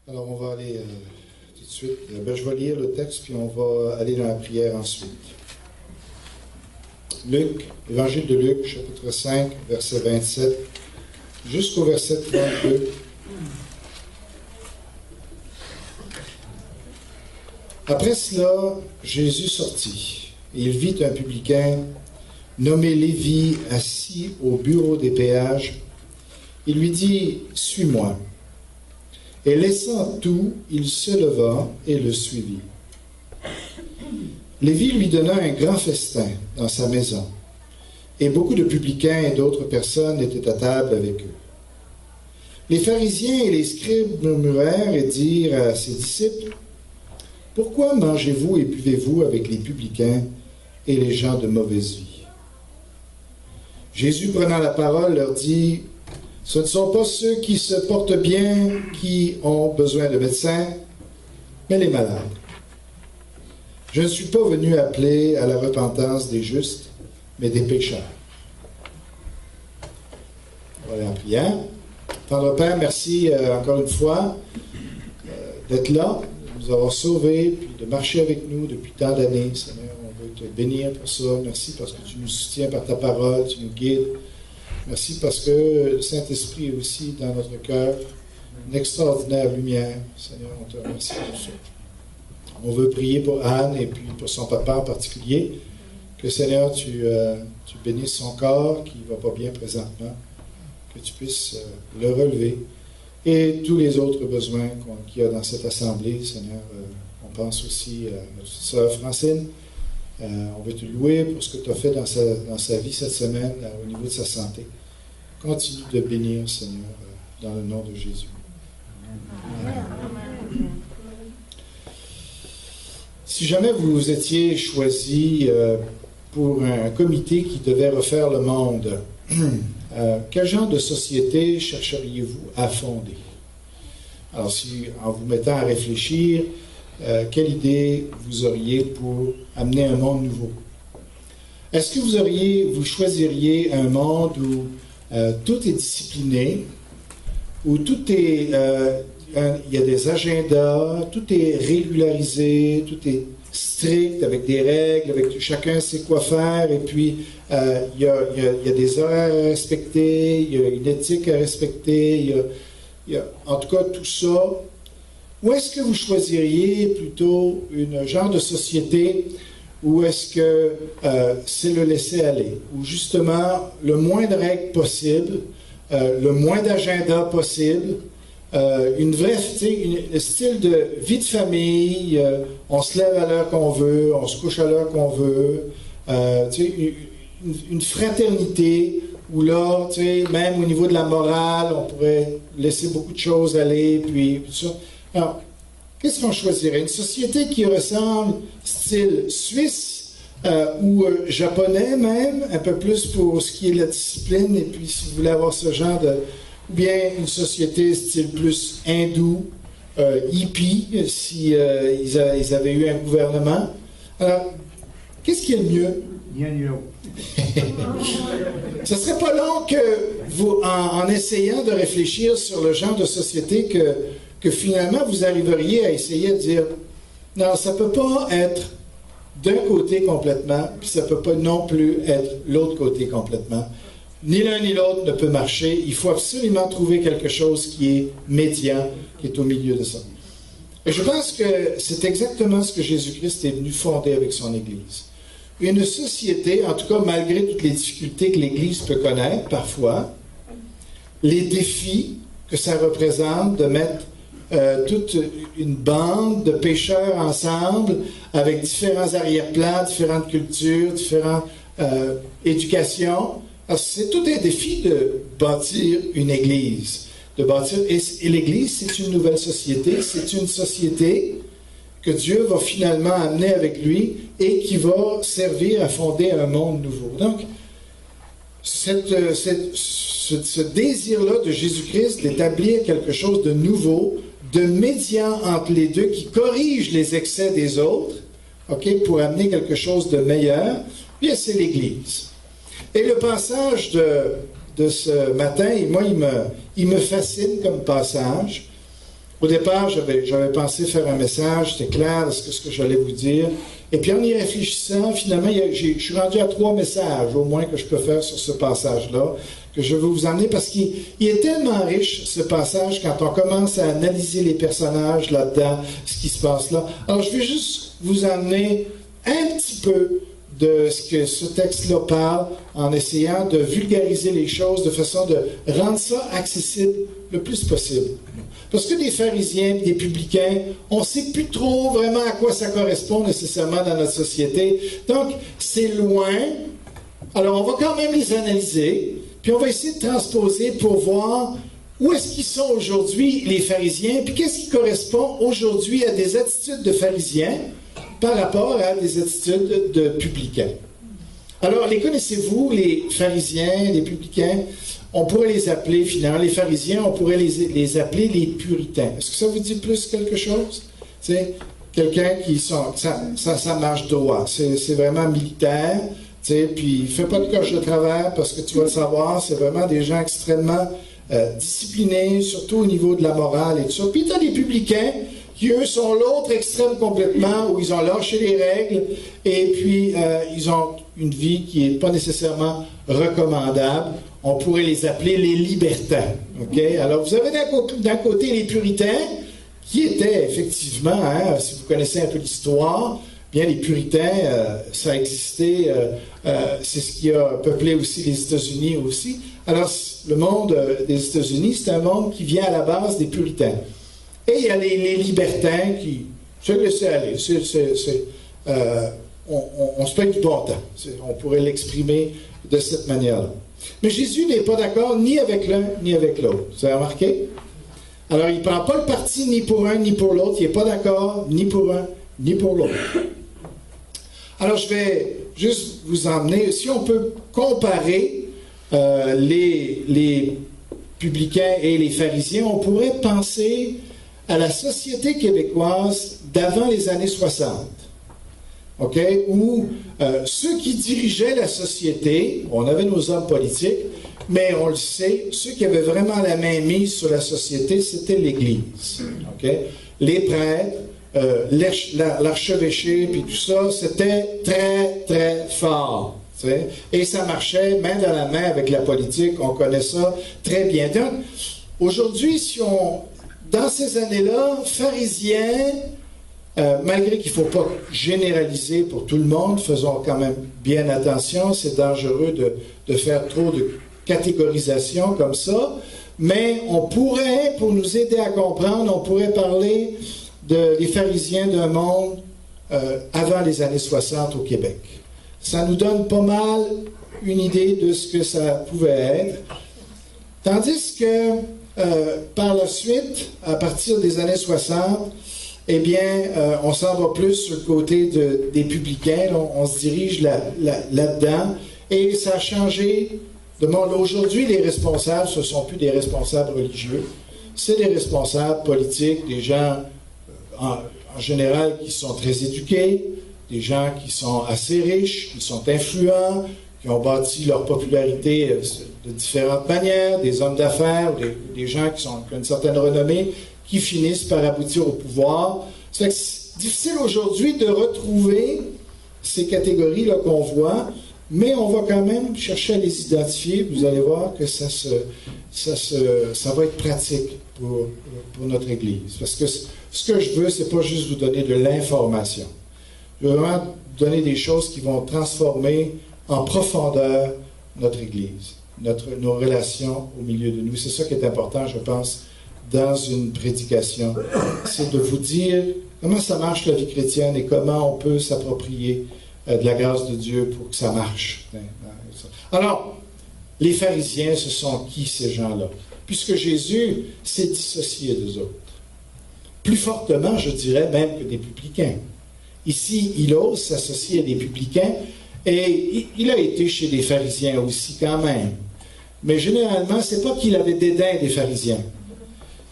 Alors, on va aller tout de suite. Je vais lire le texte, puis on va aller dans la prière ensuite. Luc, Évangile de Luc, chapitre 5, verset 27, jusqu'au verset 32. Après cela, Jésus sortit, et il vit un publicain nommé Lévi assis au bureau des péages. Il lui dit « Suis-moi ». Et laissant tout, il se leva et le suivit. Lévi lui donna un grand festin dans sa maison, et beaucoup de publicains et d'autres personnes étaient à table avec eux. Les pharisiens et les scribes murmurèrent et dirent à ses disciples, « Pourquoi mangez-vous et buvez-vous avec les publicains et les gens de mauvaise vie ?» Jésus, prenant la parole, leur dit, « Ce ne sont pas ceux qui se portent bien qui ont besoin de médecins, mais les malades. Je ne suis pas venu appeler à la repentance des justes, mais des pécheurs. » Voilà en prière. Tendre Père, merci encore une fois d'être là, de nous avoir sauvés, puis de marcher avec nous depuis tant d'années. Seigneur, on veut te bénir pour ça. Merci parce que tu nous soutiens par ta parole, tu nous guides. Merci parce que le Saint-Esprit est aussi dans notre cœur, une extraordinaire lumière. Seigneur, on te remercie pour ça. On veut prier pour Anne et puis pour son papa en particulier. Que Seigneur, tu bénisses son corps qui ne va pas bien présentement. Que tu puisses le relever. Et tous les autres besoins qu'il y a dans cette assemblée, Seigneur, on pense aussi à notre sœur Francine. On veut te louer pour ce que tu as fait dans sa vie cette semaine au niveau de sa santé. Continue de bénir, Seigneur, dans le nom de Jésus. Amen. Si jamais vous étiez choisi pour un comité qui devait refaire le monde, quel genre de société chercheriez-vous à fonder? Alors, si en vous mettant à réfléchir, quelle idée vous auriez pour amener un monde nouveau? Est-ce que vous choisiriez un monde où tout est discipliné, où tout est, il y a des agendas, tout est régularisé, tout est strict, avec des règles, avec chacun sait quoi faire, et puis il y a des horaires à respecter, il y a une éthique à respecter, il y a en tout cas tout ça. Ou est-ce que vous choisiriez plutôt un genre de société où est-ce que c'est le laisser-aller, où justement le moins de règles possible, le moins d'agenda possible, une vraie, un style de vie de famille, on se lève à l'heure qu'on veut, on se couche à l'heure qu'on veut, une fraternité où là, même au niveau de la morale, on pourrait laisser beaucoup de choses aller, puis tout ça. Alors, qu'est-ce qu'on choisirait? Une société qui ressemble style suisse ou japonais même, un peu plus pour ce qui est de la discipline, et puis si vous voulez avoir ce genre de... Ou bien une société style plus hindou, hippie, si ils avaient eu un gouvernement. Alors, qu'est-ce qui est le mieux? Ce ne serait pas long que vous, en essayant de réfléchir sur le genre de société que finalement vous arriveriez à essayer de dire non, ça ne peut pas être d'un côté complètement, puis ça ne peut pas non plus être l'autre côté complètement. Ni l'un ni l'autre ne peut marcher. Il faut absolument trouver quelque chose qui est médian, qui est au milieu de ça. Et je pense que c'est exactement ce que Jésus-Christ est venu fonder avec son Église. Une société, en tout cas malgré toutes les difficultés que l'Église peut connaître parfois, les défis que ça représente de mettre toute une bande de pécheurs ensemble avec différents arrière-plans, différentes cultures, différentes éducations. Alors, c'est tout un défi de bâtir une Église. Et l'Église, c'est une nouvelle société. C'est une société que Dieu va finalement amener avec lui et qui va servir à fonder un monde nouveau. Donc, ce désir-là de Jésus-Christ d'établir quelque chose de nouveau, de médian entre les deux, qui corrige les excès des autres, pour amener quelque chose de meilleur, bien, c'est l'Église. Et le passage de ce matin, moi, il me fascine comme passage. Au départ, j'avais pensé faire un message, c'était clair de ce que j'allais vous dire. Et puis en y réfléchissant, finalement, je suis rendu à 3 messages au moins que je peux faire sur ce passage-là, que je veux vous emmener parce qu'il est tellement riche, ce passage, quand on commence à analyser les personnages là-dedans, ce qui se passe là. Alors, je vais juste vous emmener un petit peu de ce que ce texte-là parle en essayant de vulgariser les choses de façon de rendre ça accessible le plus possible. Parce que des pharisiens et des publicains, on ne sait plus trop vraiment à quoi ça correspond nécessairement dans notre société. Donc, c'est loin. Alors, on va quand même les analyser, puis on va essayer de transposer pour voir où est-ce qu'ils sont aujourd'hui, les pharisiens, puis qu'est-ce qui correspond aujourd'hui à des attitudes de pharisiens par rapport à des attitudes de publicains. Alors, les connaissez-vous, les pharisiens, les publicains? On pourrait les appeler, finalement, les pharisiens, on pourrait les appeler les puritains. Est-ce que ça vous dit plus quelque chose? C'est quelqu'un qui ça marche droit. C'est vraiment militaire, puis fais pas de coche de travers parce que tu vas le savoir, c'est vraiment des gens extrêmement disciplinés, surtout au niveau de la morale et tout ça. Puis tu as des publicains qui, eux, sont l'autre extrême complètement, où ils ont lâché les règles, et puis ils ont une vie qui n'est pas nécessairement recommandable. On pourrait les appeler les libertins. Okay? Alors, vous avez d'un côté les puritains, qui étaient effectivement, si vous connaissez un peu l'histoire, bien les puritains, ça a existé, c'est ce qui a peuplé aussi les États-Unis aussi. Alors, le monde des États-Unis, c'est un monde qui vient à la base des puritains. Et il y a les libertins qui se laissaient aller. On se paye du bon temps. On pourrait l'exprimer de cette manière-là. Mais Jésus n'est pas d'accord ni avec l'un ni avec l'autre. Vous avez remarqué? Alors, il ne prend pas le parti ni pour un ni pour l'autre. Il n'est pas d'accord ni pour un ni pour l'autre. Alors, je vais juste vous emmener, si on peut comparer les publicains et les pharisiens, on pourrait penser à la société québécoise d'avant les années 60. Okay? Où ceux qui dirigeaient la société, on avait nos hommes politiques, mais on le sait, ceux qui avaient vraiment la main mise sur la société, c'était l'Église. Okay? Les prêtres, l'archevêché, puis tout ça, c'était très, très fort. T'sais? Et ça marchait main dans la main avec la politique, on connaît ça très bien. Donc, aujourd'hui, dans ces années-là, pharisiens, malgré qu'il ne faut pas généraliser pour tout le monde, faisons quand même bien attention, c'est dangereux de faire trop de catégorisation comme ça, mais on pourrait, pour nous aider à comprendre, on pourrait parler des pharisiens d'un monde avant les années 60 au Québec. Ça nous donne pas mal une idée de ce que ça pouvait être. Tandis que par la suite, à partir des années 60, eh bien, on s'en va plus sur le côté des publicains. Là, on se dirige là-dedans. Et ça a changé de monde. Aujourd'hui, les responsables, ce ne sont plus des responsables religieux. C'est des responsables politiques, des gens, en général, qui sont très éduqués, des gens qui sont assez riches, qui sont influents, qui ont bâti leur popularité de différentes manières, des hommes d'affaires, des gens qui ont une certaine renommée, qui finissent par aboutir au pouvoir. C'est difficile aujourd'hui de retrouver ces catégories-là qu'on voit, mais on va quand même chercher à les identifier. Vous allez voir que ça va être pratique pour notre Église. Parce que ce que je veux, c'est pas juste vous donner de l'information. Je veux vraiment donner des choses qui vont transformer en profondeur notre Église, nos relations au milieu de nous. C'est ça qui est important, je pense, dans une prédication. C'est de vous dire comment ça marche la vie chrétienne et comment on peut s'approprier de la grâce de Dieu pour que ça marche. Alors, Les pharisiens, ce sont qui ces gens-là? Puisque Jésus s'est dissocié d'eux autres. Plus fortement, je dirais même que des publicains. Ici, il ose s'associer à des publicains et il a été chez des pharisiens aussi quand même. Mais généralement, ce n'est pas qu'il avait dédain des pharisiens.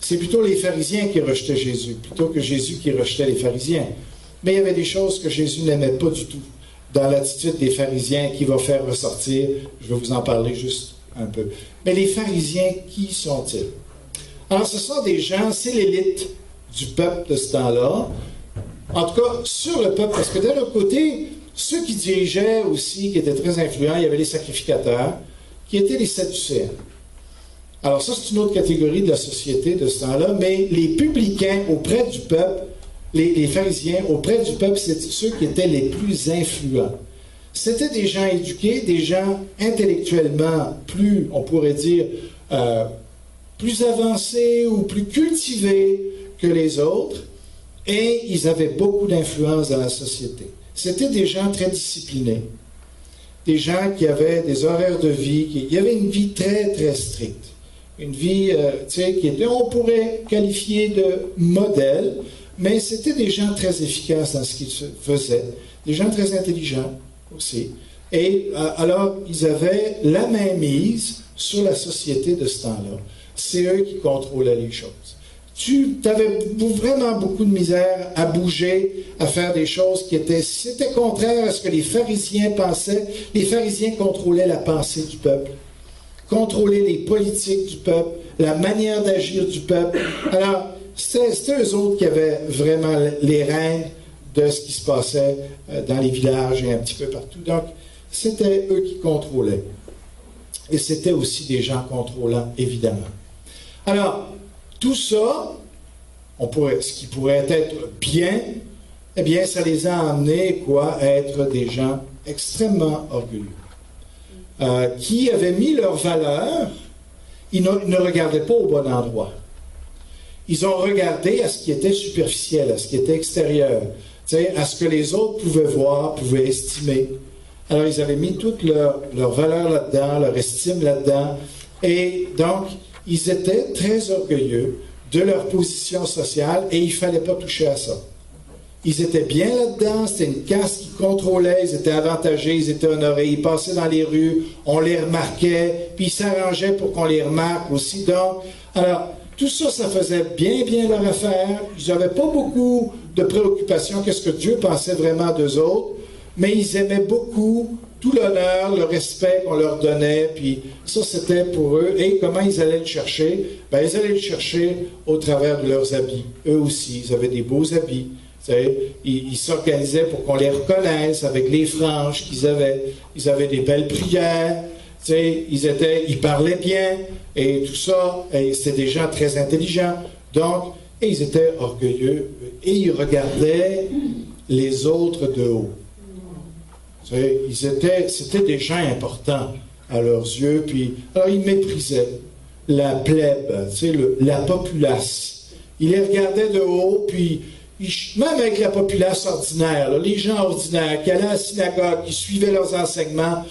C'est plutôt les pharisiens qui rejetaient Jésus, plutôt que Jésus qui rejetait les pharisiens. Mais il y avait des choses que Jésus n'aimait pas du tout dans l'attitude des pharisiens qui va faire ressortir. Je vais vous en parler juste un peu. Mais les pharisiens, qui sont-ils? Alors, ce sont des gens, c'est l'élite du peuple de ce temps-là. En tout cas, sur le peuple, parce que d'un autre côté, ceux qui dirigeaient aussi, qui étaient très influents, il y avait les sacrificateurs, qui étaient les Sadducéens. Alors ça, c'est une autre catégorie de la société de ce temps-là, mais les publicains auprès du peuple, les pharisiens auprès du peuple, c'est ceux qui étaient les plus influents. C'était des gens éduqués, des gens intellectuellement plus, on pourrait dire, plus avancés ou plus cultivés que les autres, et ils avaient beaucoup d'influence dans la société. C'était des gens très disciplinés, des gens qui avaient des horaires de vie, il y avait une vie très, très stricte. Une vie, qui était, on pourrait qualifier de modèle, mais c'était des gens très efficaces dans ce qu'ils faisaient, des gens très intelligents aussi. Et alors, ils avaient la mainmise sur la société de ce temps-là. C'est eux qui contrôlaient les choses. Tu avais vraiment beaucoup de misère à bouger, à faire des choses qui étaient... C'était contraire à ce que les pharisiens pensaient. Les pharisiens contrôlaient la pensée du peuple, contrôlaient les politiques du peuple, la manière d'agir du peuple. Alors, c'était eux autres qui avaient vraiment les rênes de ce qui se passait dans les villages et un petit peu partout. Donc, c'était eux qui contrôlaient. Et c'était aussi des gens contrôlants, évidemment. Alors, tout ça, ce qui pourrait être bien, eh bien, ça les a amenés, à être des gens extrêmement orgueilleux, qui avaient mis leur valeur, ils ne regardaient pas au bon endroit. Ils ont regardé à ce qui était superficiel, à ce qui était extérieur, à ce que les autres pouvaient voir, pouvaient estimer. Alors, ils avaient mis toute leur valeur là-dedans, leur estime là-dedans, et donc, ils étaient très orgueilleux de leur position sociale et il ne fallait pas toucher à ça. Ils étaient bien là-dedans, c'était une caste qui contrôlait, ils étaient avantagés, ils étaient honorés, ils passaient dans les rues, on les remarquait, puis ils s'arrangeaient pour qu'on les remarque aussi. Donc, alors, tout ça, ça faisait bien leur affaire. Ils n'avaient pas beaucoup de préoccupations, qu'est-ce que Dieu pensait vraiment d'eux autres, mais ils aimaient beaucoup tout l'honneur, le respect qu'on leur donnait, puis ça, c'était pour eux. Et comment ils allaient le chercher? Bien, ils allaient le chercher au travers de leurs habits. Eux aussi, ils avaient des beaux habits. Ils s'organisaient pour qu'on les reconnaisse avec les franges qu'ils avaient. Ils avaient des belles prières. Ils parlaient bien. Et tout ça, c'était des gens très intelligents. Donc, et ils étaient orgueilleux. Et ils regardaient les autres de haut. C'était des gens importants à leurs yeux, puis alors ils méprisaient la plèbe, la populace. Ils les regardaient de haut, puis même avec la populace ordinaire, les gens ordinaires qui allaient à la synagogue, qui suivaient leurs enseignements,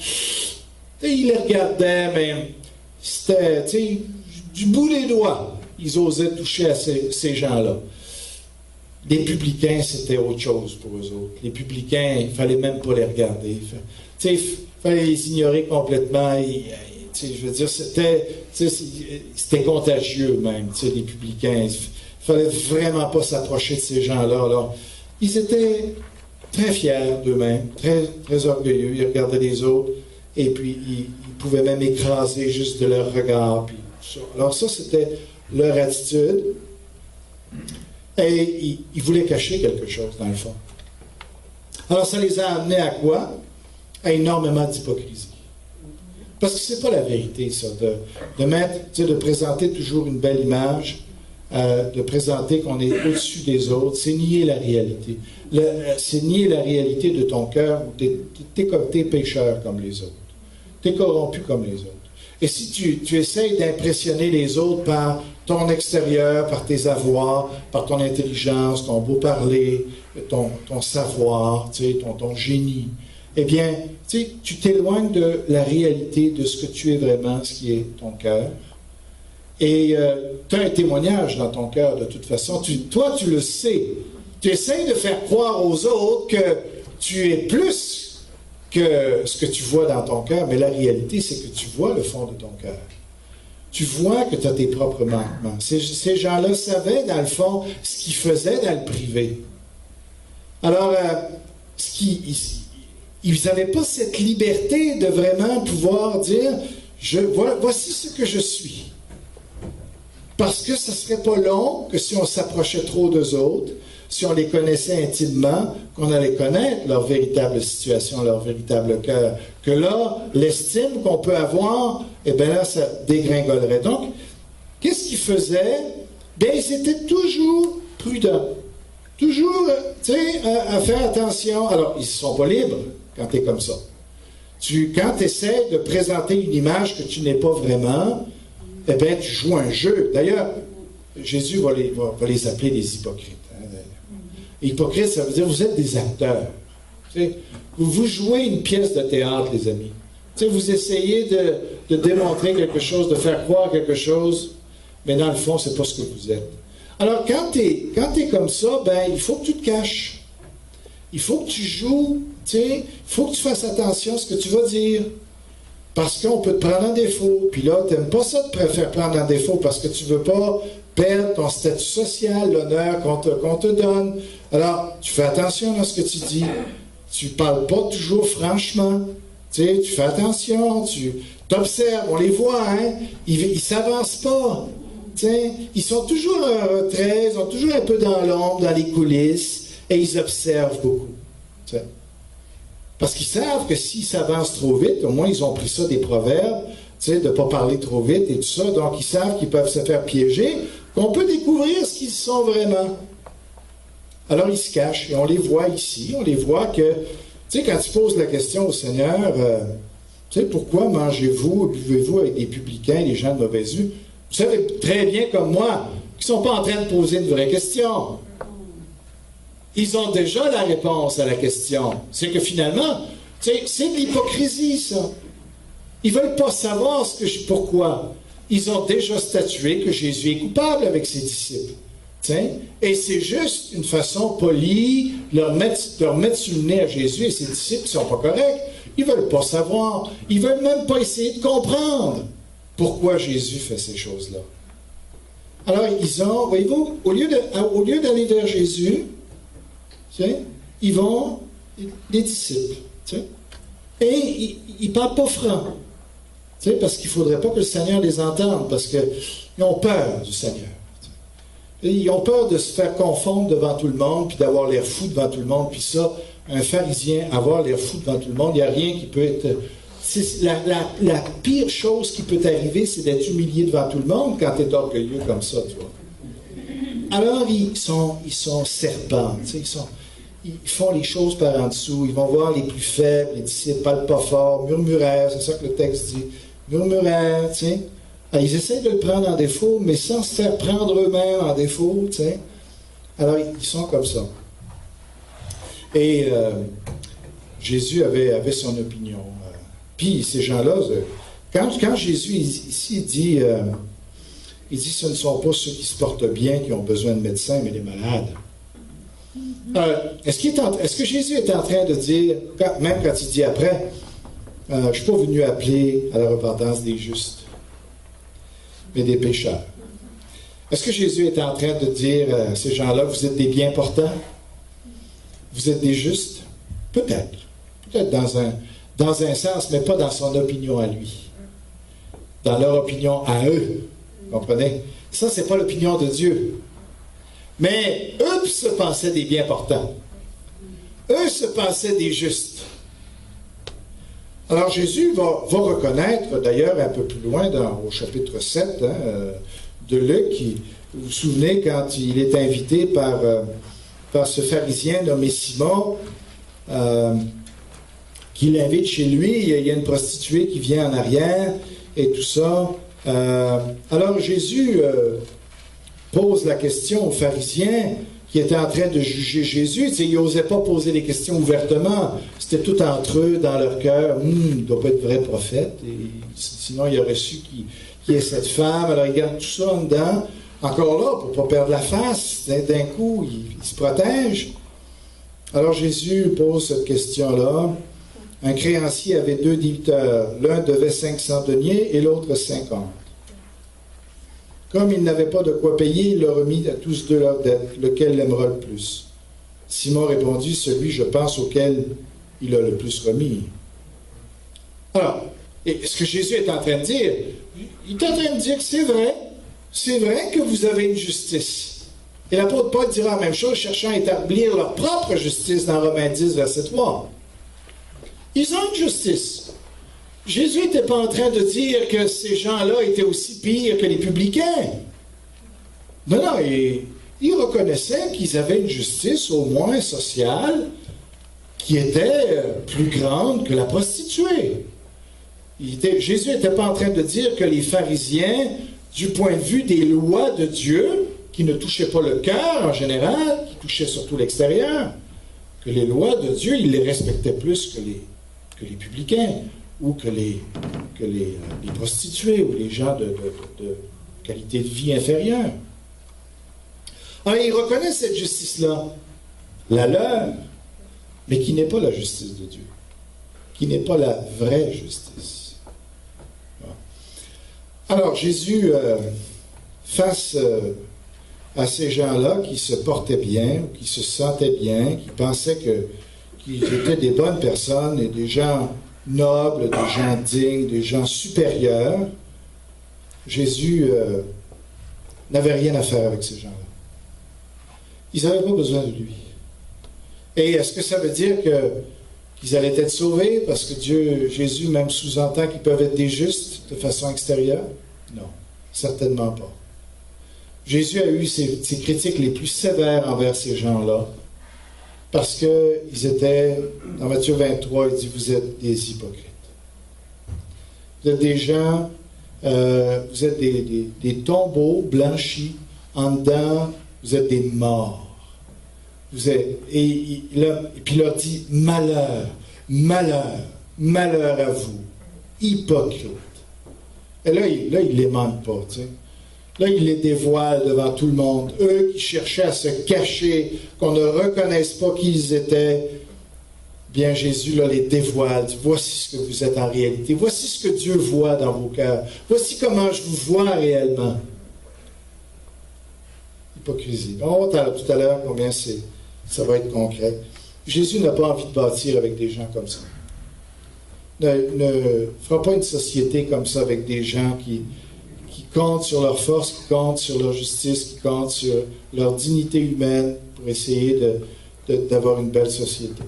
ils les regardaient, mais c'était du bout des doigts, ils osaient toucher à ces gens-là. Les publicains, c'était autre chose pour eux autres. Les publicains, il ne fallait même pas les regarder. Il fallait les ignorer complètement. Je veux dire, c'était contagieux même, les publicains. Il ne fallait vraiment pas s'approcher de ces gens-là. Alors, ils étaient très fiers d'eux-mêmes, très, très orgueilleux. Ils regardaient les autres et puis ils pouvaient même écraser juste de leur regard. Puis ça. Alors ça, c'était leur attitude. Et ils voulaient cacher quelque chose, dans le fond. Alors, ça les a amenés à quoi? À énormément d'hypocrisie. Parce que c'est pas la vérité, ça, de présenter toujours une belle image, de présenter qu'on est au-dessus des autres, c'est nier la réalité. C'est nier la réalité de ton cœur, où t'es pécheur comme les autres. T'es corrompu comme les autres. Et si tu essayes d'impressionner les autres par ton extérieur, par tes avoirs, par ton intelligence, ton beau parler, ton savoir, ton génie, eh bien, tu t'éloignes de la réalité de ce que tu es vraiment, ce qui est ton cœur. Et tu as un témoignage dans ton cœur de toute façon. Toi, tu le sais. Tu essaies de faire croire aux autres que tu es plus que ce que tu vois dans ton cœur, mais la réalité, c'est que tu vois le fond de ton cœur. Tu vois que tu as tes propres manquements. Ces gens-là savaient, dans le fond, ce qu'ils faisaient dans le privé. Alors, ils n'avaient pas cette liberté de vraiment pouvoir dire voici ce que je suis. Parce que ce ne serait pas long que si on s'approchait trop d'eux autres, si on les connaissait intimement, qu'on allait connaître leur véritable situation, leur véritable cœur. Que là, l'estime qu'on peut avoir, eh bien là, ça dégringolerait. Donc, qu'est-ce qu'ils faisaient? Bien, ils étaient toujours prudents. Toujours, à faire attention. Alors, ils ne sont pas libres quand tu es comme ça. Quand tu essaies de présenter une image que tu n'es pas vraiment, eh bien, tu joues un jeu. D'ailleurs, Jésus va les appeler des hypocrites. Hypocrite, ça veut dire vous êtes des acteurs. Vous jouez une pièce de théâtre, les amis. Vous essayez de démontrer quelque chose, de faire croire quelque chose, mais dans le fond, ce n'est pas ce que vous êtes. Alors, quand tu es comme ça, ben, il faut que tu te caches. Il faut que tu joues, il faut que tu fasses attention à ce que tu vas dire. Parce qu'on peut te prendre en défaut. Puis là, tu n'aimes pas ça de te faire prendre en défaut parce que tu ne veux pas perdre ton statut social, l'honneur qu'on te donne. Alors, tu fais attention à ce que tu dis. Tu ne parles pas toujours franchement. Tu fais attention, tu t'observes, on les voit, hein? Ils ne s'avancent pas. Ils sont toujours en retrait, ils sont toujours un peu dans l'ombre, dans les coulisses, et ils observent beaucoup. T'sais. Parce qu'ils savent que s'ils s'avancent trop vite, au moins ils ont pris ça des proverbes, de ne pas parler trop vite et tout ça, donc ils savent qu'ils peuvent se faire piéger, qu'on peut découvrir ce qu'ils sont vraiment. Alors ils se cachent, et on les voit ici, on les voit que, quand tu poses la question au Seigneur, pourquoi mangez-vous, buvez-vous avec des publicains, des gens de mauvaise vue? Vous savez très bien comme moi qu'ils ne sont pas en train de poser une vraie question. Ils ont déjà la réponse à la question. C'est que finalement, c'est de l'hypocrisie, ça. Ils ne veulent pas savoir pourquoi. Ils ont déjà statué que Jésus est coupable avec ses disciples. Et c'est juste une façon polie de leur mettre sur le nez à Jésus et ses disciples qui ne sont pas corrects. Ils ne veulent pas savoir. Ils ne veulent même pas essayer de comprendre pourquoi Jésus fait ces choses-là. Alors, ils ont, voyez-vous, au lieu d'aller vers Jésus, ils vont, les disciples, et ils ne parlent pas franc, parce qu'il ne faudrait pas que le Seigneur les entende, parce qu'ils ont peur du Seigneur. Ils ont peur de se faire confondre devant tout le monde, puis d'avoir l'air fou devant tout le monde, puis ça, un pharisien, avoir l'air fou devant tout le monde, il n'y a rien qui peut être... La pire chose qui peut t'arriver, c'est d'être humilié devant tout le monde quand tu es orgueilleux comme ça, tu vois. Alors, ils sont serpents, ils font les choses par en dessous, ils vont voir les plus faibles, les disciples ne parlent pas fort, murmurèrent, c'est ça que le texte dit, murmurèrent, Alors, ils essaient de le prendre en défaut, mais sans se faire prendre eux-mêmes en défaut, Alors, ils sont comme ça. Et Jésus avait son opinion. Puis ces gens-là, quand Jésus ici dit ce ne sont pas ceux qui se portent bien qui ont besoin de médecins, mais les malades. Est-ce que Jésus est en train de dire, même quand il dit après, je ne suis pas venu appeler à la repentance des justes, mais des pécheurs. Est-ce que Jésus est en train de dire à ces gens-là, vous êtes des bien portants? Vous êtes des justes? Peut-être. Peut-être dans un sens, mais pas dans son opinion à lui. Dans leur opinion à eux. Vous comprenez? Ça, ce n'est pas l'opinion de Dieu. Mais eux se pensaient des bien portants. Eux se pensaient des justes. Alors Jésus va reconnaître, d'ailleurs un peu plus loin au chapitre 7 de Luc, vous vous souvenez quand il est invité par ce pharisien nommé Simon, qui l'invite chez lui, il y a une prostituée qui vient en arrière et tout ça. Alors Jésus pose la question aux pharisiens, qui étaient en train de juger Jésus. Tu sais, ils n'osaient pas poser des questions ouvertement. C'était tout entre eux, dans leur cœur. Il ne doit pas être vrai prophète. Et sinon, il aurait su qui est cette femme. Alors, ils gardent tout ça en dedans. Encore là, pour ne pas perdre la face, d'un coup, ils se protègent. Alors, Jésus pose cette question-là. Un créancier avait 2 débiteurs. L'un devait 500 deniers et l'autre 50. Comme il n'avait pas de quoi payer, il leur remit à tous 2 leurs dettes, lequel l'aimera le plus. Simon répondit, celui, je pense, auquel il a le plus remis. Alors, et ce que Jésus est en train de dire, il est en train de dire que c'est vrai que vous avez une justice. Et l'apôtre Paul dira la même chose, cherchant à établir leur propre justice dans Romains 10, verset 3. Ils ont une justice. Jésus n'était pas en train de dire que ces gens-là étaient aussi pires que les publicains. Non, il reconnaissait qu'ils avaient une justice, au moins sociale, qui était plus grande que la prostituée. Jésus n'était pas en train de dire que les pharisiens, du point de vue des lois de Dieu, qui ne touchaient pas le cœur en général, qui touchaient surtout l'extérieur, que les lois de Dieu, ils les respectaient plus que les publicains, ou que les prostituées, ou les gens de qualité de vie inférieure. Alors, il reconnaît cette justice-là, la leur, mais qui n'est pas la justice de Dieu, qui n'est pas la vraie justice. Alors, Jésus, face à ces gens-là qui se portaient bien, qui se sentaient bien, qui pensaient qu'ils étaient des bonnes personnes et des gens nobles, des gens dignes, des gens supérieurs, Jésus n'avait rien à faire avec ces gens-là. Ils n'avaient pas besoin de lui. Et est-ce que ça veut dire qu'ils allaient être sauvés parce que Jésus même sous-entend qu'ils peuvent être des justes de façon extérieure? Non, certainement pas. Jésus a eu ses critiques les plus sévères envers ces gens-là parce qu'ils étaient, dans Matthieu 23, il dit, vous êtes des hypocrites. Vous êtes des gens, vous êtes des tombeaux blanchis, en dedans, vous êtes des morts. Et puis il leur dit, malheur, malheur, malheur à vous, hypocrite. Et là, il ne les manque pas, tu sais. Là, il les dévoile devant tout le monde. Eux qui cherchaient à se cacher, qu'on ne reconnaisse pas qui ils étaient, bien Jésus là, les dévoile. Voici ce que vous êtes en réalité. Voici ce que Dieu voit dans vos cœurs. Voici comment je vous vois réellement. Hypocrisie. On va voir tout à l'heure combien ça va être concret. Jésus n'a pas envie de bâtir avec des gens comme ça. Ne fera pas une société comme ça avec des gens qui comptent sur leur force, qui comptent sur leur justice, qui comptent sur leur dignité humaine pour essayer d'avoir une belle société.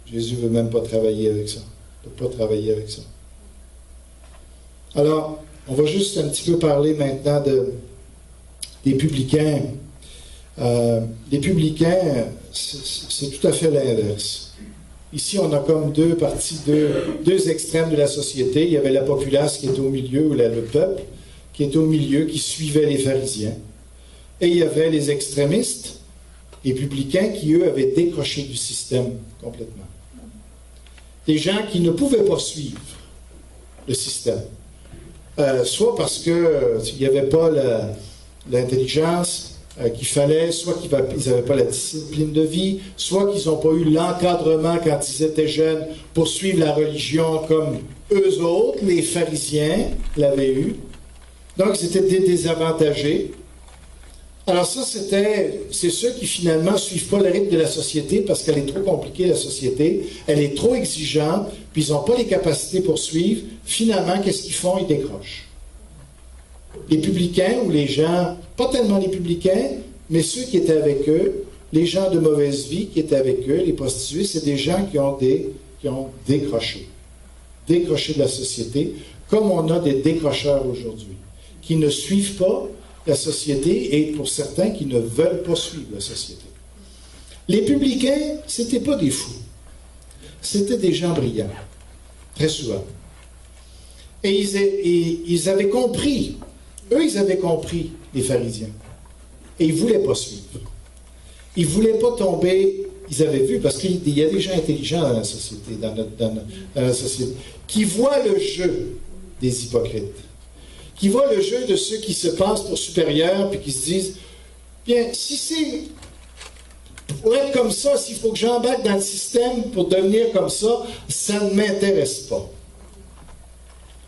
Jésus ne veut même pas travailler avec ça. Il ne peut pas travailler avec ça. Alors, on va juste un petit peu parler maintenant des publicains. Les publicains, c'est tout à fait l'inverse. Ici, on a comme deux extrêmes de la société. Il y avait la populace qui était au milieu, ou le peuple qui était au milieu, qui suivait les pharisiens. Et il y avait les extrémistes, les publicains, qui, eux, avaient décroché du système complètement. Des gens qui ne pouvaient pas suivre le système. Soit parce qu'il n'y avait pas l'intelligence qu'il fallait, soit qu'ils n'avaient pas la discipline de vie, soit qu'ils n'ont pas eu l'encadrement quand ils étaient jeunes pour suivre la religion comme eux autres, les pharisiens, l'avaient eu. Donc, ils étaient désavantagés. Alors ça, c'est ceux qui finalement ne suivent pas le rythme de la société parce qu'elle est trop compliquée, la société, elle est trop exigeante, puis ils n'ont pas les capacités pour suivre. Finalement, qu'est-ce qu'ils font? Ils décrochent. Les publicains, ou les gens, pas tellement les publicains, mais ceux qui étaient avec eux, les gens de mauvaise vie qui étaient avec eux, les prostituées, c'est des gens qui ont décroché de la société, comme on a des décrocheurs aujourd'hui, qui ne suivent pas la société et pour certains qui ne veulent pas suivre la société. Les publicains, ce n'étaient pas des fous. C'était des gens brillants, très souvent. Et ils avaient compris, ils avaient compris, les pharisiens. Et ils ne voulaient pas suivre. Ils ne voulaient pas tomber, ils avaient vu, parce qu'il y a des gens intelligents dans la société, dans la société, qui voient le jeu des hypocrites, qui voient le jeu de ceux qui se passent pour supérieurs, puis qui se disent, bien, si c'est pour être comme ça, s'il faut que j'embarque dans le système pour devenir comme ça ne m'intéresse pas.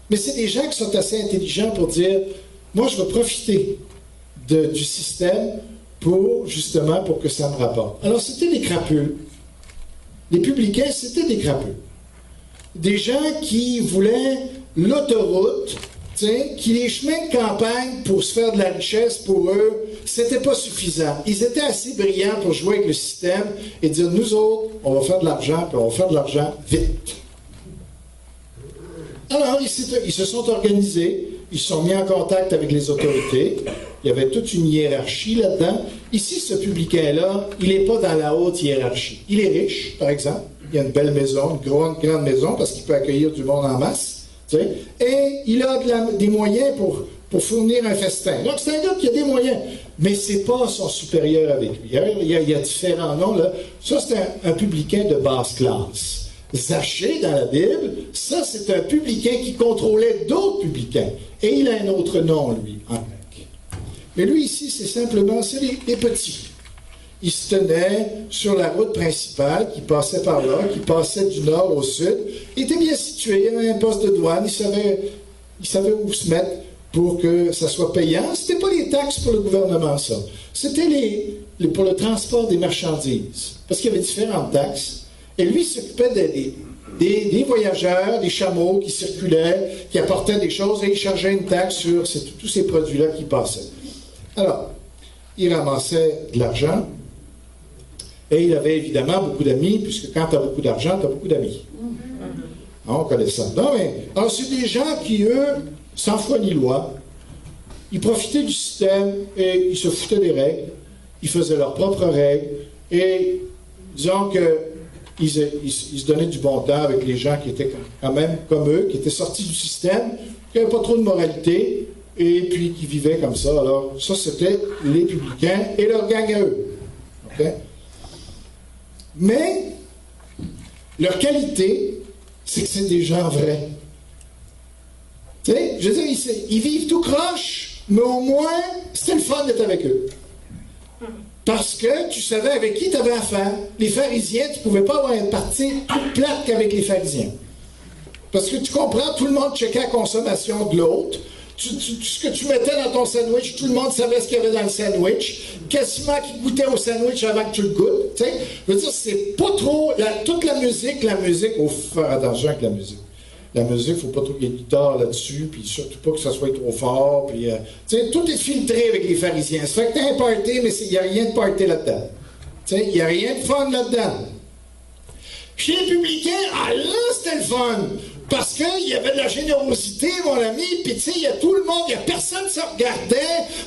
Mais c'est des gens qui sont assez intelligents pour dire, moi, je veux profiter du système justement pour que ça me rapporte. Alors, c'était des crapules. Les publicains, c'était des crapules. Des gens qui voulaient l'autoroute, qui les chemins de campagne pour se faire de la richesse, pour eux, c'était pas suffisant. Ils étaient assez brillants pour jouer avec le système et dire, nous autres, on va faire de l'argent, puis on va faire de l'argent vite. Alors, ils se sont organisés, ils se sont mis en contact avec les autorités, il y avait toute une hiérarchie là-dedans. Ici, ce publicain-là, il n'est pas dans la haute hiérarchie. Il est riche, par exemple, il a une belle maison, une grande maison, parce qu'il peut accueillir du monde en masse. Et il a des moyens pour fournir un festin. Donc, c'est un gars qui a des moyens, mais ce n'est pas son supérieur avec lui. Il y a différents noms, là. Ça, c'est un publicain de basse classe. Zachée, dans la Bible, ça, c'est un publicain qui contrôlait d'autres publicains. Et il a un autre nom, lui, en grec. Mais lui, ici, c'est simplement, c'est les petits. Il se tenait sur la route principale qui passait par là, qui passait du nord au sud. Il était bien situé, il avait un poste de douane, il savait où se mettre pour que ça soit payant. Ce n'était pas les taxes pour le gouvernement, ça. C'était pour le transport des marchandises. Parce qu'il y avait différentes taxes. Et lui, il s'occupait des voyageurs, des chameaux qui circulaient, qui apportaient des choses, et il chargeait une taxe sur tous ces produits-là qui passaient. Alors, il ramassait de l'argent. Et il avait évidemment beaucoup d'amis, puisque quand tu as beaucoup d'argent, tu as beaucoup d'amis. On connaît ça. Non, mais, alors, c'est des gens qui, eux, sans foi ni loi, ils profitaient du système et ils se foutaient des règles. Ils faisaient leurs propres règles. Et disons qu'ils se donnaient du bon temps avec les gens qui étaient quand même comme eux, qui étaient sortis du système, qui n'avaient pas trop de moralité, et puis qui vivaient comme ça. Alors, ça, c'était les publicains et leur gang à eux. Okay? Mais, leur qualité, c'est que c'est des gens vrais. Tu sais, je veux dire, ils vivent tout croche, mais au moins, c'était le fun d'être avec eux. Parce que tu savais avec qui tu avais affaire. Les pharisiens, tu ne pouvais pas avoir une partie plus plate qu'avec les pharisiens. Parce que tu comprends, tout le monde checkait la consommation de l'autre. Ce que tu mettais dans ton sandwich, tout le monde savait ce qu'il y avait dans le sandwich. Quasiment qui goûtait au sandwich avant que tu le goûtes. T'sais. Je veux dire, c'est pas trop... toute la musique, il faut faire attention avec la musique. La musique, il ne faut pas trop qu'il y ait de guitare là-dessus, puis surtout pas que ça soit trop fort. Puis, tout est filtré avec les pharisiens. Ça fait que tu as un party, mais il n'y a rien de party là-dedans. Il n'y a rien de fun là-dedans. Chez les publicains, là, c'était le fun. Parce qu'il y avait de la générosité, mon ami, puis tu sais, il y a tout le monde, il n'y a personne qui se regardait,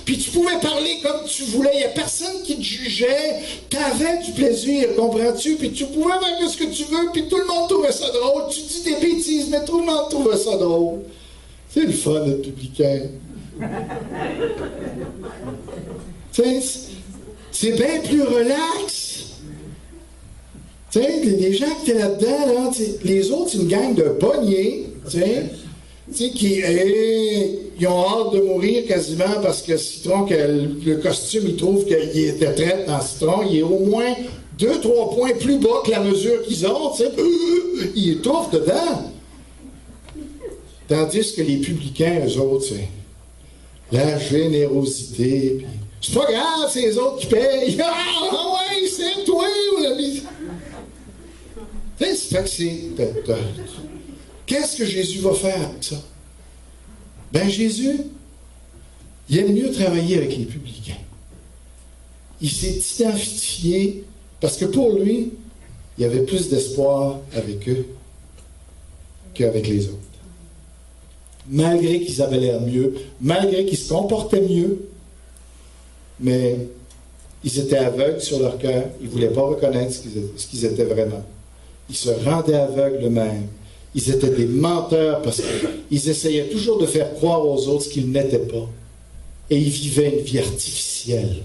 puis tu pouvais parler comme tu voulais, il n'y a personne qui te jugeait, tu avais du plaisir, comprends-tu? Puis tu pouvais faire ce que tu veux, puis tout le monde trouvait ça drôle, tu dis des bêtises, mais tout le monde trouvait ça drôle. C'est le fun, le publicain. Tu sais, c'est bien plus relax. Tu sais, les gens qui étaient là-dedans, là, les autres, c'est une gang de pognés, tu sais, qui ils ont hâte de mourir quasiment parce que Citron, que le costume, ils trouvent qu'il était traite dans Citron, il est au moins 2-3 points plus bas que la mesure qu'ils ont, tu sais, ils étouffent dedans. Tandis que les publicains, eux autres, c'est la générosité, puis c'est pas grave, c'est les autres qui payent. Ah ouais, c'est toi, mon ami. Qu'est-ce que Jésus va faire avec ça? Ben Jésus, il aime mieux travailler avec les publicains. Il s'est identifié parce que pour lui, il y avait plus d'espoir avec eux qu'avec les autres. Malgré qu'ils avaient l'air mieux, malgré qu'ils se comportaient mieux, mais ils étaient aveugles sur leur cœur, ils ne voulaient pas reconnaître ce qu'ils étaient vraiment. Ils se rendaient aveugles eux-mêmes. Ils étaient des menteurs parce qu'ils essayaient toujours de faire croire aux autres ce qu'ils n'étaient pas. Et ils vivaient une vie artificielle.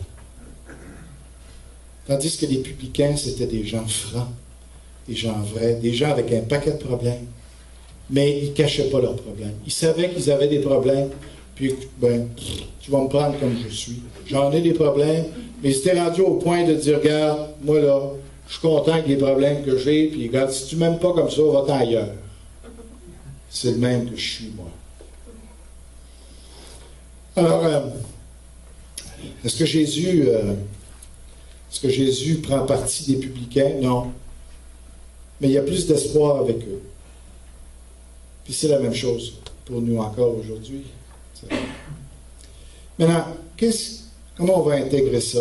Tandis que les publicains, c'était des gens francs, des gens vrais, des gens avec un paquet de problèmes. Mais ils ne cachaient pas leurs problèmes. Ils savaient qu'ils avaient des problèmes, puis, tu vas me prendre comme je suis. J'en ai des problèmes, mais ils étaient rendus au point de dire, regarde, moi là, je suis content avec les problèmes que j'ai, puis regarde, si tu ne m'aimes pas comme ça, va-t'en ailleurs. C'est le même que je suis, moi. Alors, est-ce que Jésus prend parti des publicains? Non. Mais il y a plus d'espoir avec eux. Puis c'est la même chose pour nous encore aujourd'hui. Maintenant, comment on va intégrer ça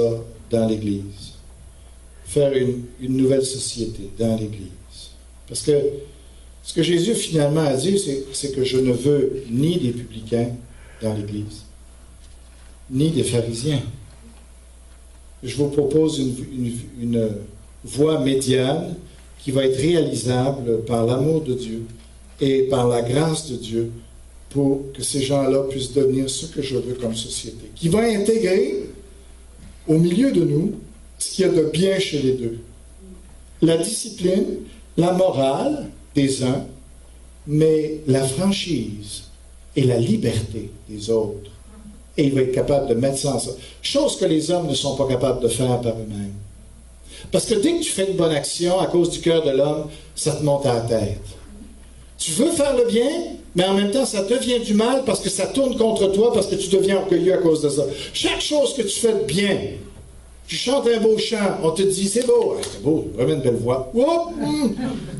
dans l'Église? Faire une nouvelle société dans l'Église. Parce que ce que Jésus finalement a dit, c'est que je ne veux ni des publicains dans l'Église, ni des pharisiens. Je vous propose une voie médiane qui va être réalisable par l'amour de Dieu et par la grâce de Dieu pour que ces gens-là puissent devenir ce que je veux comme société, qui va intégrer au milieu de nous ce qu'il y a de bien chez les deux. La discipline, la morale des uns, mais la franchise et la liberté des autres. Et il va être capable de mettre ça en ça. Chose que les hommes ne sont pas capables de faire par eux-mêmes. Parce que dès que tu fais une bonne action, à cause du cœur de l'homme, ça te monte à la tête. Tu veux faire le bien, mais en même temps, ça devient du mal parce que ça tourne contre toi, parce que tu deviens orgueilleux à cause de ça. Chaque chose que tu fais de bien, tu chantes un beau chant, on te dit, c'est beau, vraiment une belle voix.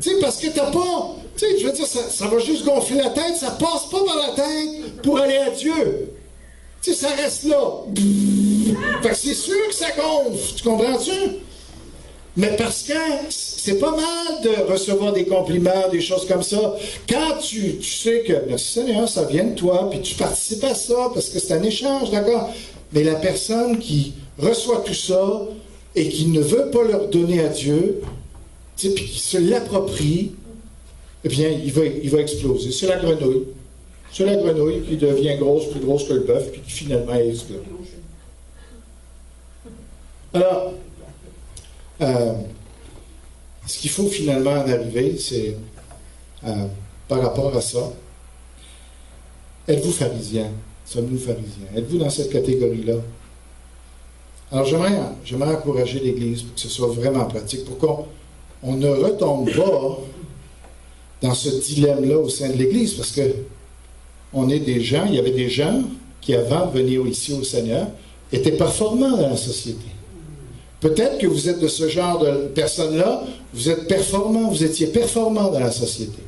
Tu sais, parce que t'as pas, tu sais, je veux dire, ça va juste gonfler la tête, ça passe pas dans la tête pour aller à Dieu. Tu sais, ça reste là. Fait que c'est sûr que ça gonfle, tu comprends-tu? Mais parce que c'est pas mal de recevoir des compliments, des choses comme ça. Quand tu sais que le Seigneur, ça vient de toi, puis tu participes à ça, parce que c'est un échange, d'accord? Mais la personne qui reçoit tout ça et qui ne veut pas leur donner à Dieu, puis qui se l'approprie, eh bien, il va exploser. C'est la grenouille. C'est la grenouille qui devient grosse, plus grosse que le bœuf, puis qui finalement explose. Alors, ce qu'il faut finalement en arriver, c'est, par rapport à ça, êtes-vous pharisien? Sommes-nous pharisiens? Êtes-vous dans cette catégorie-là? Alors, j'aimerais encourager l'Église pour que ce soit vraiment pratique, pour qu'on ne retombe pas dans ce dilemme-là au sein de l'Église, parce que il y avait des gens qui, avant de venir ici au Seigneur, étaient performants dans la société. Peut-être que vous êtes de ce genre de personnes-là, vous êtes performants, vous étiez performants dans la société.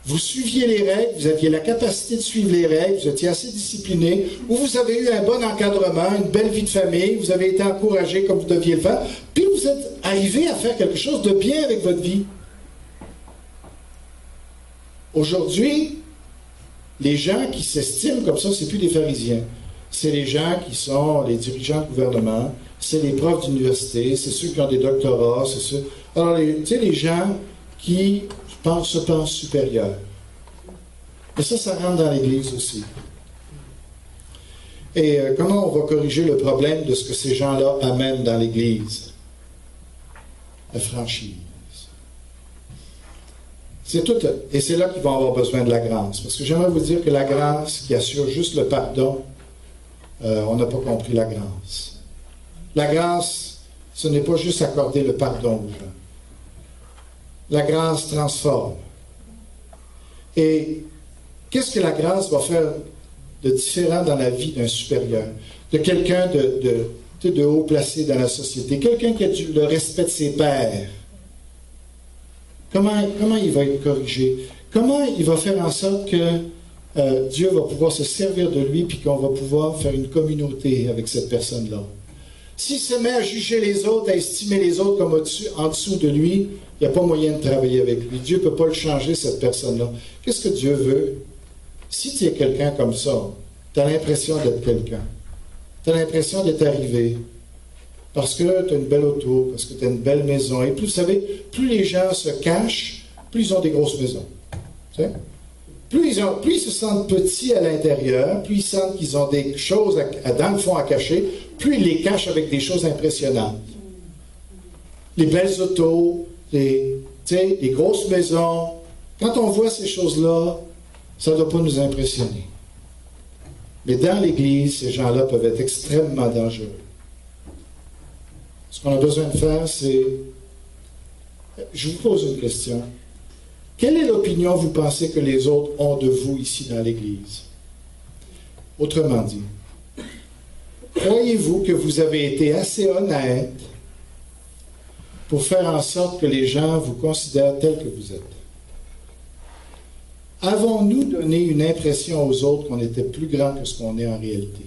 Vous suiviez les règles, vous aviez la capacité de suivre les règles, vous étiez assez discipliné, ou vous avez eu un bon encadrement, une belle vie de famille, vous avez été encouragé comme vous deviez le faire, puis vous êtes arrivé à faire quelque chose de bien avec votre vie. Aujourd'hui, les gens qui s'estiment comme ça, c'est plus des pharisiens. C'est les gens qui sont les dirigeants de gouvernement, c'est les profs d'université, c'est ceux qui ont des doctorats, c'est ceux... Alors, tu sais, les gens qui se pensent supérieurs. Et ça rentre dans l'Église aussi. Et comment on va corriger le problème de ce que ces gens-là amènent dans l'Église? La franchise. C'est tout, et c'est là qu'ils vont avoir besoin de la grâce. Parce que j'aimerais vous dire que la grâce qui assure juste le pardon, on n'a pas compris la grâce. La grâce, ce n'est pas juste accorder le pardon aux gens. La grâce transforme. Et qu'est-ce que la grâce va faire de différent dans la vie d'un supérieur, de quelqu'un de haut placé dans la société, quelqu'un qui a le respect de ses pairs? Comment il va être corrigé? Comment il va faire en sorte que Dieu va pouvoir se servir de lui puis qu'on va pouvoir faire une communauté avec cette personne-là? S'il se met à juger les autres, à estimer les autres comme en dessous de lui, il n'y a pas moyen de travailler avec lui. Dieu ne peut pas le changer, cette personne-là. Qu'est-ce que Dieu veut? Si tu es quelqu'un comme ça, tu as l'impression d'être quelqu'un. Tu as l'impression d'être arrivé. Parce que tu as une belle auto, parce que tu as une belle maison. Et plus, vous savez, plus les gens se cachent, plus ils ont des grosses maisons. Tu sais? Plus ils se sentent petits à l'intérieur, plus ils sentent qu'ils ont des choses dans le fond à cacher, plus ils les cachent avec des choses impressionnantes. les belles autos, les grosses maisons. Quand on voit ces choses-là, ça ne doit pas nous impressionner. Mais dans l'Église, ces gens-là peuvent être extrêmement dangereux. Ce qu'on a besoin de faire, c'est... Je vous pose une question. Quelle est l'opinion, vous pensez, que les autres ont de vous ici dans l'Église? Autrement dit, croyez-vous que vous avez été assez honnête pour faire en sorte que les gens vous considèrent tel que vous êtes? Avons-nous donné une impression aux autres qu'on était plus grand que ce qu'on est en réalité?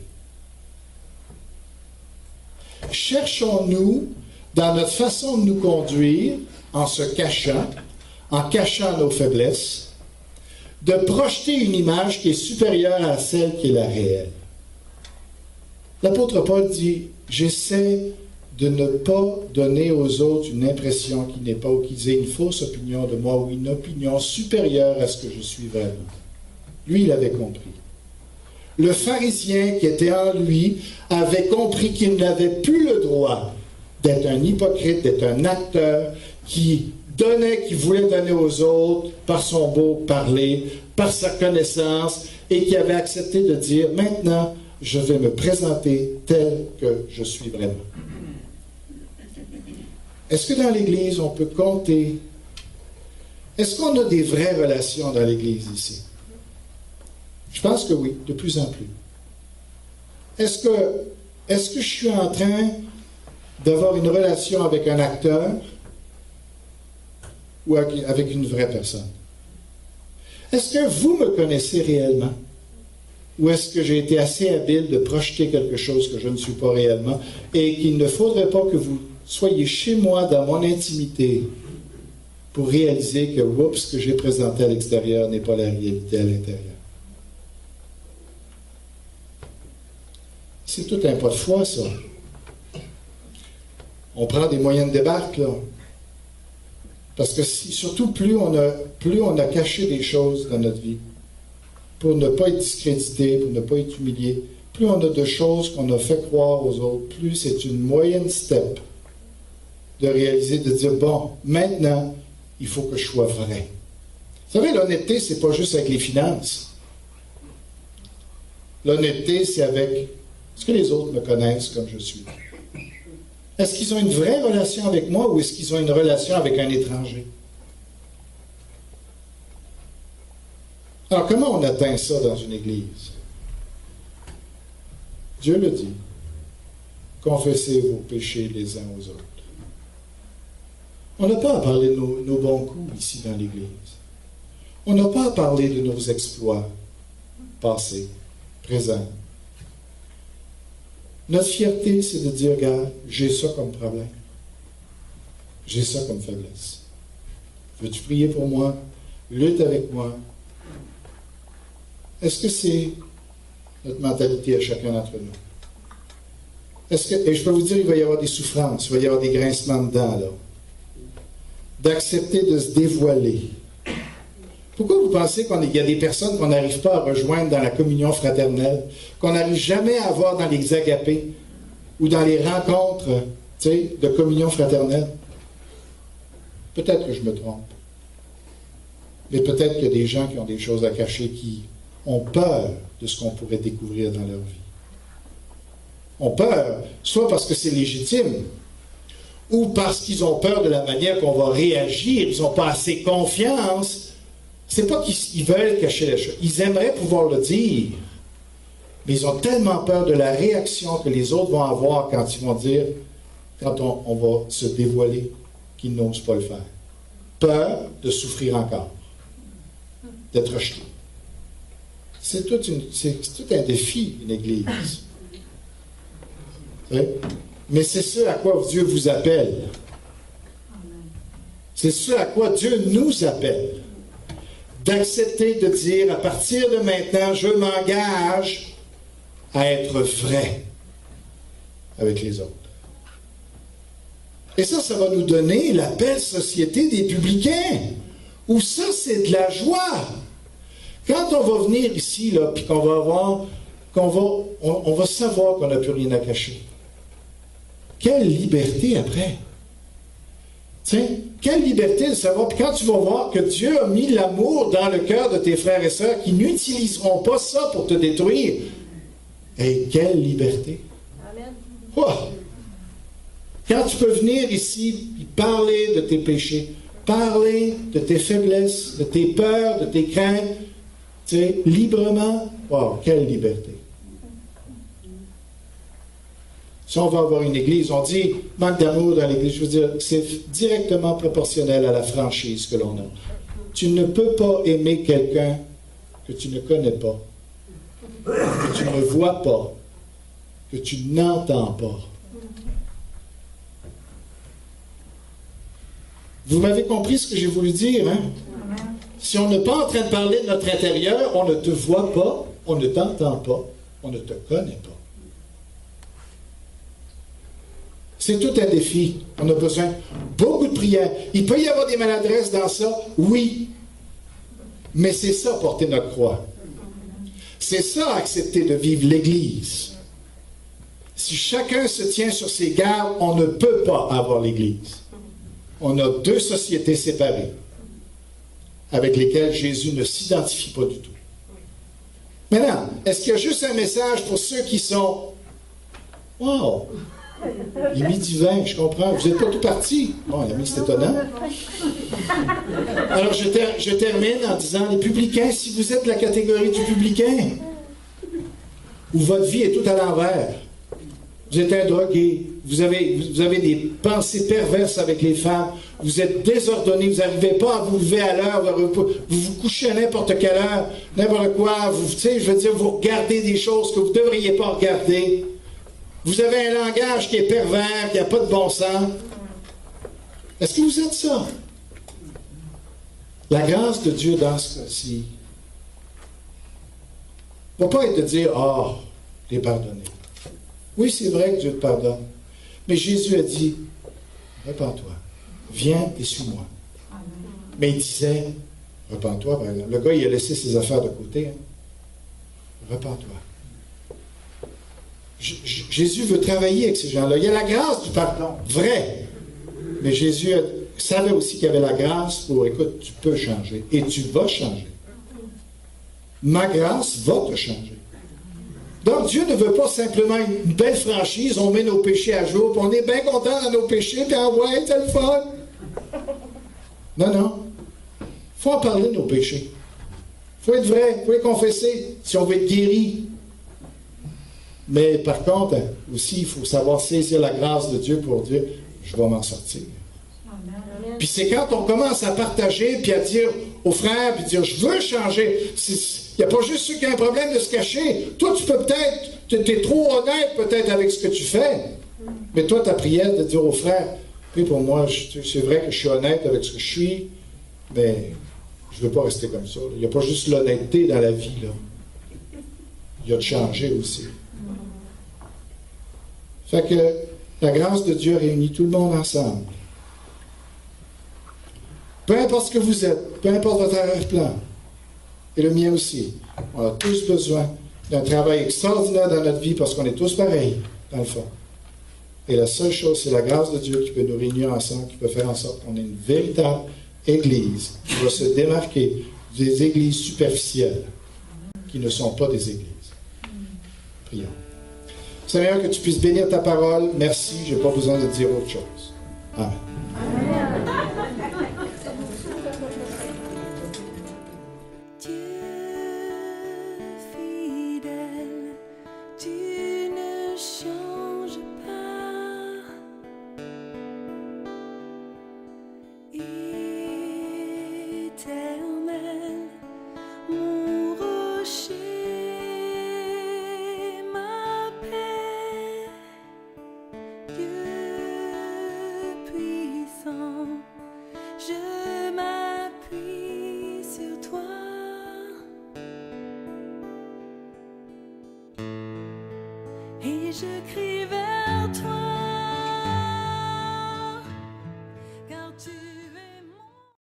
Cherchons-nous, dans notre façon de nous conduire, en se cachant, en cachant nos faiblesses, de projeter une image qui est supérieure à celle qui est la réelle? L'apôtre Paul dit, j'essaie de ne pas donner aux autres une impression qui n'est pas, ou qu'ils aient une fausse opinion de moi, ou une opinion supérieure à ce que je suis vraiment. Lui, il avait compris. Le pharisien qui était en lui avait compris qu'il n'avait plus le droit d'être un hypocrite, d'être un acteur qui donnait, qui voulait donner aux autres par son beau parler, par sa connaissance, et qui avait accepté de dire, maintenant, je vais me présenter tel que je suis vraiment. Est-ce que dans l'Église, on peut compter? Est-ce qu'on a des vraies relations dans l'Église ici? Je pense que oui, de plus en plus. Est-ce que je suis en train d'avoir une relation avec un acteur ou avec une vraie personne? Est-ce que vous me connaissez réellement? Ou est-ce que j'ai été assez habile de projeter quelque chose que je ne suis pas réellement et qu'il ne faudrait pas que vous soyez chez moi dans mon intimité pour réaliser que, oups, ce que j'ai présenté à l'extérieur n'est pas la réalité à l'intérieur? C'est tout un pas de foi, ça. On prend des moyens de débarque, là. Parce que surtout, plus on a caché des choses dans notre vie, pour ne pas être discrédité, pour ne pas être humilié, plus on a de choses qu'on a fait croire aux autres, plus c'est une moyenne step de réaliser, de dire, bon, maintenant, il faut que je sois vrai. Vous savez, l'honnêteté, c'est pas juste avec les finances. L'honnêteté, c'est avec, est-ce que les autres me connaissent comme je suis? Est-ce qu'ils ont une vraie relation avec moi ou est-ce qu'ils ont une relation avec un étranger? Alors, comment on atteint ça dans une église? Dieu le dit. Confessez vos péchés les uns aux autres. On n'a pas à parler de nos bons coups ici dans l'Église. On n'a pas à parler de nos exploits passés, présents. Notre fierté, c'est de dire, regarde, j'ai ça comme problème. J'ai ça comme faiblesse. Veux-tu prier pour moi? Lutte avec moi. Est-ce que c'est notre mentalité à chacun d'entre nous? Et je peux vous dire, il va y avoir des souffrances, il va y avoir des grincements de dents, là. D'accepter de se dévoiler. Pourquoi vous pensez qu'il y a des personnes qu'on n'arrive pas à rejoindre dans la communion fraternelle, qu'on n'arrive jamais à avoir dans les agapés ou dans les rencontres, de communion fraternelle? Peut-être que je me trompe. Mais peut-être qu'il y a des gens qui ont des choses à cacher, qui ont peur de ce qu'on pourrait découvrir dans leur vie. Ont peur, soit parce que c'est légitime, ou parce qu'ils ont peur de la manière qu'on va réagir, ils n'ont pas assez confiance. C'est pas qu'ils veulent cacher les choses. Ils aimeraient pouvoir le dire, mais ils ont tellement peur de la réaction que les autres vont avoir quand ils vont dire, quand on va se dévoiler, qu'ils n'osent pas le faire. Peur de souffrir encore, d'être rejeté. C'est tout un défi, une église. Mais c'est ce à quoi Dieu vous appelle. C'est ce à quoi Dieu nous appelle. D'accepter de dire, à partir de maintenant, je m'engage à être vrai avec les autres. Et ça va nous donner la belle société des publicains, où ça, c'est de la joie. Quand on va venir ici, là, puis qu'on va avoir, on va savoir qu'on n'a plus rien à cacher. Quelle liberté après! sais, quelle liberté de savoir. Puis quand tu vas voir que Dieu a mis l'amour dans le cœur de tes frères et sœurs qui n'utiliseront pas ça pour te détruire, et quelle liberté. Amen. Oh! Quand tu peux venir ici et parler de tes péchés, parler de tes faiblesses, de tes peurs, de tes craintes, tu sais, librement, wow, quelle liberté. Si on va avoir une église, on dit manque d'amour dans l'église, je veux dire, c'est directement proportionnel à la franchise que l'on a. Tu ne peux pas aimer quelqu'un que tu ne connais pas, que tu ne vois pas, que tu n'entends pas. Vous m'avez compris ce que j'ai voulu dire, hein? Si on n'est pas en train de parler de notre intérieur, on ne te voit pas, on ne t'entend pas, on ne te connaît pas. C'est tout un défi. On a besoin beaucoup de prières. Il peut y avoir des maladresses dans ça, oui. Mais c'est ça, porter notre croix. C'est ça, accepter de vivre l'Église. Si chacun se tient sur ses gardes, on ne peut pas avoir l'Église. On a deux sociétés séparées avec lesquelles Jésus ne s'identifie pas du tout. Maintenant, est-ce qu'il y a juste un message pour ceux qui sont « Wow! Il a mis du vin, je comprends. Vous n'êtes pas tout parti. » Bon, l'ami, c'est étonnant. Alors, je termine en disant, les publicains, si vous êtes de la catégorie du publicain, où votre vie est tout à l'envers, vous êtes un drogué, vous avez des pensées perverses avec les femmes, vous êtes désordonné, vous n'arrivez pas à vous lever à l'heure, vous vous couchez à n'importe quelle heure, n'importe quoi, vous regardez des choses que vous ne devriez pas regarder. Vous avez un langage qui est pervers, qui n'a pas de bon sens. Est-ce que vous êtes ça? La grâce de Dieu dans ce cas-ci ne va pas être de dire « Ah, t'es pardonné ». Oui, c'est vrai que Dieu te pardonne. Mais Jésus a dit « Repends-toi, viens et suis-moi ». Mais il disait « Repends-toi », par exemple. Le gars, il a laissé ses affaires de côté. Hein. « Repends-toi ». Jésus veut travailler avec ces gens-là. Il y a la grâce du pardon, vrai. Mais Jésus savait aussi qu'il y avait la grâce pour, écoute, tu peux changer et tu vas changer. Ma grâce va te changer. Donc Dieu ne veut pas simplement une belle franchise, on met nos péchés à jour, puis on est bien content dans nos péchés, puis ah ouais, c'est le fun. Non, non. Il faut en parler de nos péchés. Il faut être vrai, il faut les confesser si on veut être guéri. Mais par contre, aussi, il faut savoir saisir la grâce de Dieu pour dire, je vais m'en sortir. Amen. Puis c'est quand on commence à partager, puis à dire aux frères, puis dire, je veux changer. Il n'y a pas juste ceux qui ont un problème de se cacher. Toi, tu peux peut-être, tu es trop honnête peut-être avec ce que tu fais. Mais toi, ta prière de dire aux frères, oui, pour moi, c'est vrai que je suis honnête avec ce que je suis, mais je ne veux pas rester comme ça. Il n'y a pas juste l'honnêteté dans la vie, là. Il y a de changer aussi. Fait que la grâce de Dieu réunit tout le monde ensemble. Peu importe ce que vous êtes, peu importe votre arrière-plan, et le mien aussi, on a tous besoin d'un travail extraordinaire dans notre vie parce qu'on est tous pareils, dans le fond. Et la seule chose, c'est la grâce de Dieu qui peut nous réunir ensemble, qui peut faire en sorte qu'on ait une véritable Église qui va se démarquer des églises superficielles qui ne sont pas des églises. Prions. Seigneur, que tu puisses bénir ta parole. Merci, je n'ai pas besoin de dire autre chose. Amen. Et je crie vers toi.